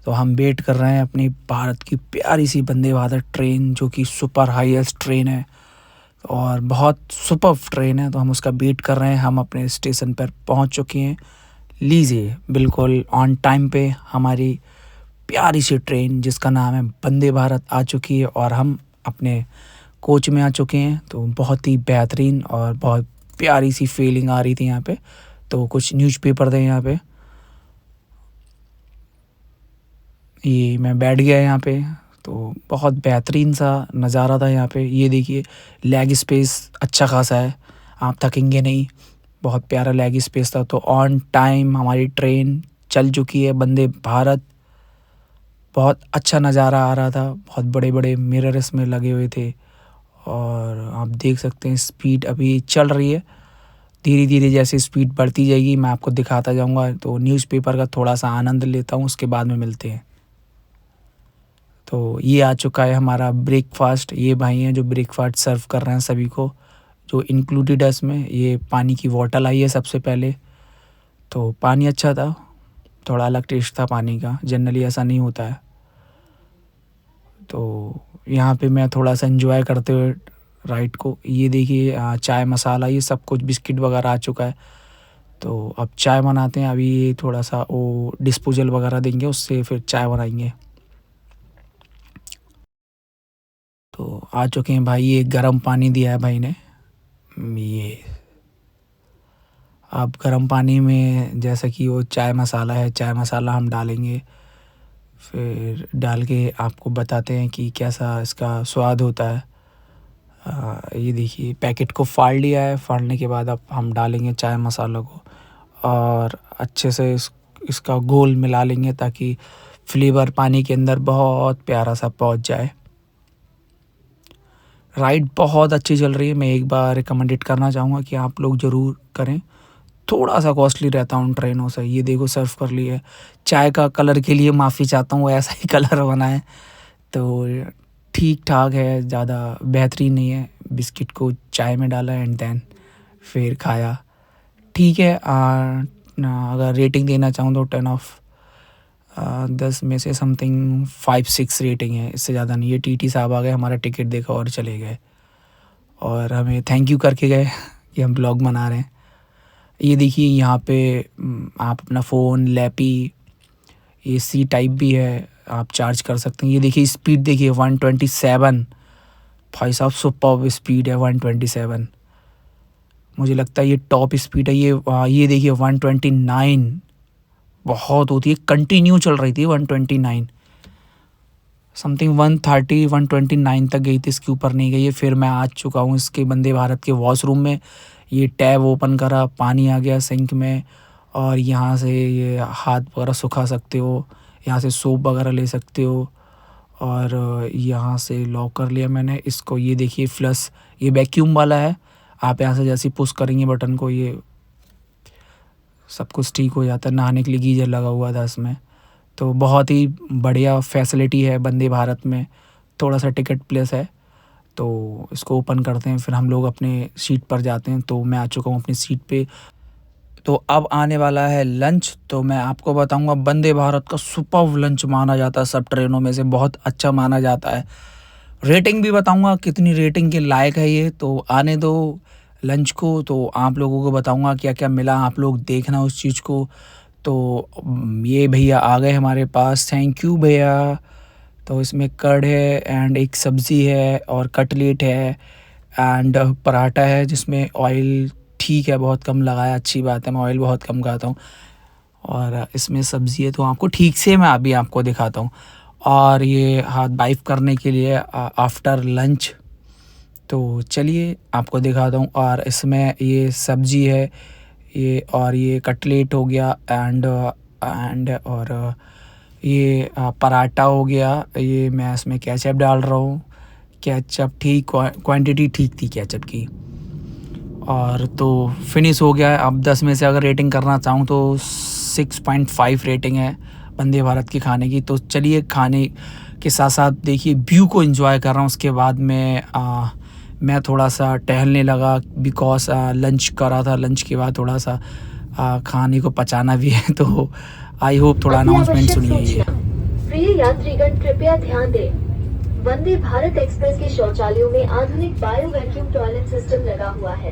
तो हम वेट कर रहे हैं अपनी भारत की प्यारी सी वंदे भारत ट्रेन, जो कि सुपर हाईएस्ट ट्रेन है और बहुत सुपर ट्रेन है। तो हम उसका वेट कर रहे हैं। हम अपने स्टेशन पर पहुंच चुके हैं। लीजिए, बिल्कुल ऑन टाइम पे हमारी प्यारी सी ट्रेन जिसका नाम है वंदे भारत आ चुकी है और हम अपने कोच में आ चुके हैं। तो बहुत ही बेहतरीन और बहुत प्यारी सी फीलिंग आ रही थी यहाँ पे। तो कुछ न्यूज़पेपर थे यहाँ पे, ये मैं बैठ गया यहाँ पे। तो बहुत बेहतरीन सा नज़ारा था यहाँ पे। ये देखिए, लेग स्पेस अच्छा खासा है, आप थकेंगे नहीं। बहुत प्यारा लेग स्पेस था। तो ऑन टाइम हमारी ट्रेन चल चुकी है वंदे भारत। बहुत अच्छा नज़ारा आ रहा था, बहुत बड़े बड़े मिरर इसमें लगे हुए थे और आप देख सकते हैं स्पीड अभी चल रही है। धीरे धीरे जैसे स्पीड बढ़ती जाएगी मैं आपको दिखाता जाऊंगा। तो न्यूज़पेपर का थोड़ा सा आनंद लेता हूँ, उसके बाद में मिलते हैं। तो ये आ चुका है हमारा ब्रेकफास्ट। ये भाई हैं जो ब्रेकफास्ट सर्व कर रहे हैं सभी को, जो इंक्लूडेड है इसमें। ये पानी की बॉटल आई है सबसे पहले। तो पानी अच्छा था, थोड़ा अलग टेस्ट था पानी का, जनरली ऐसा नहीं होता है। तो यहाँ पे मैं थोड़ा सा एंजॉय करते हुए राइड को, ये देखिए चाय मसाला ये सब कुछ बिस्किट वगैरह आ चुका है। तो अब चाय बनाते हैं। अभी ये थोड़ा सा वो डिस्पोजल वगैरह देंगे, उससे फिर चाय बनाएंगे। तो आ चुके हैं भाई। ये गर्म पानी दिया है भाई ने। ये अब गर्म पानी में जैसा कि वो चाय मसाला है, चाय मसाला हम डालेंगे। फिर डाल के आपको बताते हैं कि कैसा इसका स्वाद होता है। ये देखिए पैकेट को फाड़ लिया है। फाड़ने के बाद अब हम डालेंगे चाय मसाला को और अच्छे से इसका घोल मिला लेंगे ताकि फ्लेवर पानी के अंदर बहुत प्यारा सा पहुंच जाए। राइड बहुत अच्छी चल रही है। मैं एक बार रिकमेंडेड करना चाहूँगा कि आप लोग ज़रूर करें। थोड़ा सा कॉस्टली रहता उन ट्रेनों से। ये देखो सर्व कर लिए। चाय का कलर के लिए माफ़ी चाहता हूँ, वो ऐसा ही कलर बना है। तो ठीक ठाक है, ज़्यादा बेहतरीन नहीं है। बिस्किट को चाय में डाला एंड देन फिर खाया। ठीक है। अगर रेटिंग देना चाहूँ तो 10 में से समथिंग 5-6 रेटिंग है, इससे ज़्यादा नहीं है। टीटी साहब आ गए, हमारा टिकट देखा और चले गए और हमें थैंक यू करके गए कि हम ब्लॉग बना रहे हैं। ये देखिए यहाँ पे आप अपना फ़ोन, लैपी, एसी टाइप भी है, आप चार्ज कर सकते हैं। ये देखिए स्पीड देखिए 127। भाई साहब सुपर्ब स्पीड है 127। मुझे लगता है ये टॉप स्पीड है। ये देखिए 129 बहुत होती है, कंटिन्यू चल रही थी 129। समथिंग 130 129 तक गई थी, इसके ऊपर नहीं गई है। फिर मैं आ चुका हूँ इसके वंदे भारत के वॉशरूम में। ये टैब ओपन करा, पानी आ गया सिंक में और यहाँ से ये हाथ वगैरह सुखा सकते हो, यहाँ से सोप वगैरह ले सकते हो और यहाँ से लॉक कर लिया मैंने इसको। ये देखिए फ्लश, ये वैक्यूम वाला है। आप यहाँ से जैसे पुश करेंगे बटन को, ये सब कुछ ठीक हो जाता है। नहाने के लिए गीजर लगा हुआ था इसमें। तो बहुत ही बढ़िया फैसिलिटी है वंदे भारत में। थोड़ा सा टिकट प्लेस है। तो इसको ओपन करते हैं, फिर हम लोग अपने सीट पर जाते हैं। तो मैं आ चुका हूँ अपनी सीट पे। तो अब आने वाला है लंच। तो मैं आपको बताऊंगा वंदे भारत का सुपर्ब लंच माना जाता है, सब ट्रेनों में से बहुत अच्छा माना जाता है। रेटिंग भी बताऊंगा कितनी रेटिंग के लायक है ये। तो आने दो लंच को, तो आप लोगों को बताऊंगा क्या क्या मिला, आप लोग देखना उस चीज़ को। तो ये भैया आ गए हमारे पास, थैंक यू भैया। तो इसमें कर्ड है एंड एक सब्ज़ी है और कटलेट है एंड पराठा है जिसमें ऑयल ठीक है बहुत कम लगाया, अच्छी बात है, मैं ऑयल बहुत कम खाता हूँ। और इसमें सब्ज़ी है तो आपको ठीक से मैं अभी आपको दिखाता हूँ। और ये हाथ वाइप करने के लिए आफ्टर लंच। तो चलिए आपको दिखाता हूँ। और इसमें ये सब्ज़ी है, ये और ये कटलेट हो गया एंड और ये पराठा हो गया। ये मैं इसमें केचप डाल रहा हूँ। केचप ठीक, क्वांटिटी ठीक थी केचप की। और तो फिनिश हो गया है। अब 10 में से अगर रेटिंग करना चाहूँ तो 6.5 रेटिंग है वंदे भारत के खाने की। तो चलिए खाने के साथ साथ देखिए व्यू को एंजॉय कर रहा हूँ। उसके बाद में मैं थोड़ा सा टहलने लगा बिकॉज लंच करा था। लंच के बाद थोड़ा सा खाने को पचाना भी है। तो आई होप थोड़ा अनाउंसमेंट सुनिए ये। प्रिय यात्रीगण, कृपया ध्यान दें। वंदे भारत एक्सप्रेस के शौचालयों में आधुनिक बायो वैक्यूम टॉयलेट सिस्टम लगा हुआ है।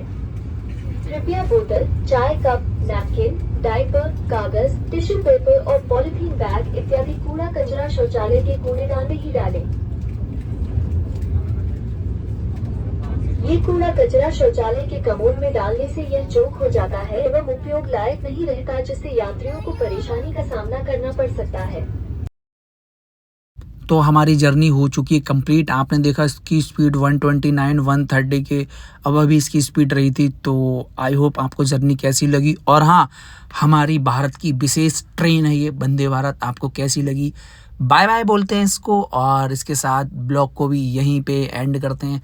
कृपया बोतल, चाय कप, नैपकिन, डायपर, कागज, टिश्यू पेपर और पॉलिथीन बैग इत्यादि कूड़ा कचरा शौचालय के कूड़ेदान में ही डालें। ये कूड़ा कचरा शौचालय के कमोड में डालने से यह चोक हो जाता है एवं उपयोग लायक नहीं रहता, जिससे यात्रियों को परेशानी का सामना करना पड़ सकता है। तो हमारी जर्नी हो चुकी है कंप्लीट। आपने देखा इसकी स्पीड 129 130 के अब अभी इसकी स्पीड रही थी। तो आई होप आपको जर्नी कैसी लगी, और हाँ, हमारी भारत की विशेष ट्रेन है ये वंदे भारत, आपको कैसी लगी। बाय बाय बोलते हैं इसको, और इसके साथ ब्लॉग को भी यहीं पे एंड करते हैं।